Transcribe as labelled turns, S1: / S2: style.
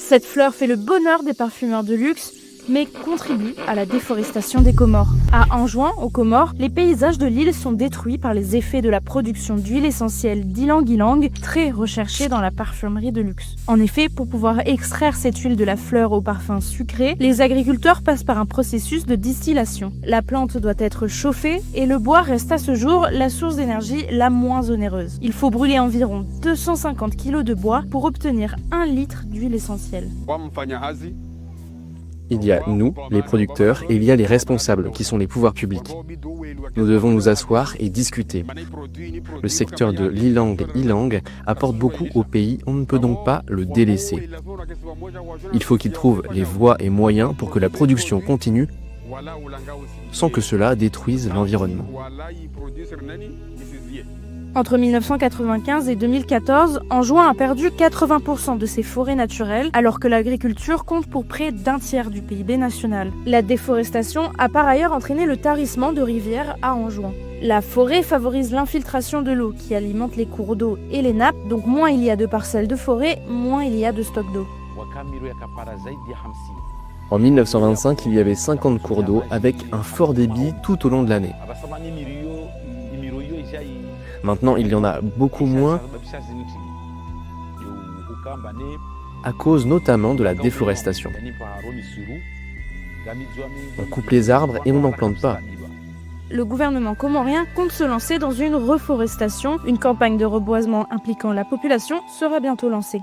S1: Cette fleur fait le bonheur des parfumeurs de luxe, mais contribue à la déforestation des Comores. À Anjouan, aux Comores, les paysages de l'île sont détruits par les effets de la production d'huile essentielle d'ylang-ylang, très recherchée dans la parfumerie de luxe. En effet, pour pouvoir extraire cette huile de la fleur au parfum sucré, les agriculteurs passent par un processus de distillation. La plante doit être chauffée et le bois reste à ce jour la source d'énergie la moins onéreuse. Il faut brûler environ 250 kg de bois pour obtenir 1 litre d'huile essentielle.
S2: Il y a nous, les producteurs, et il y a les responsables, qui sont les pouvoirs publics. Nous devons nous asseoir et discuter. Le secteur de l'ylang-ylang apporte beaucoup au pays, on ne peut donc pas le délaisser. Il faut qu'il trouve les voies et moyens pour que la production continue, sans que cela détruise l'environnement.
S1: Entre 1995 et 2014, Anjouan a perdu 80% de ses forêts naturelles, alors que l'agriculture compte pour près d'un tiers du PIB national. La déforestation a par ailleurs entraîné le tarissement de rivières à Anjouan. La forêt favorise l'infiltration de l'eau qui alimente les cours d'eau et les nappes, donc moins il y a de parcelles de forêt, moins il y a de stocks d'eau.
S2: En 1925, il y avait 50 cours d'eau avec un fort débit tout au long de l'année. Maintenant, il y en a beaucoup moins à cause notamment de la déforestation. On coupe les arbres et on n'en plante pas.
S1: Le gouvernement comorien compte se lancer dans une reforestation. Une campagne de reboisement impliquant la population sera bientôt lancée.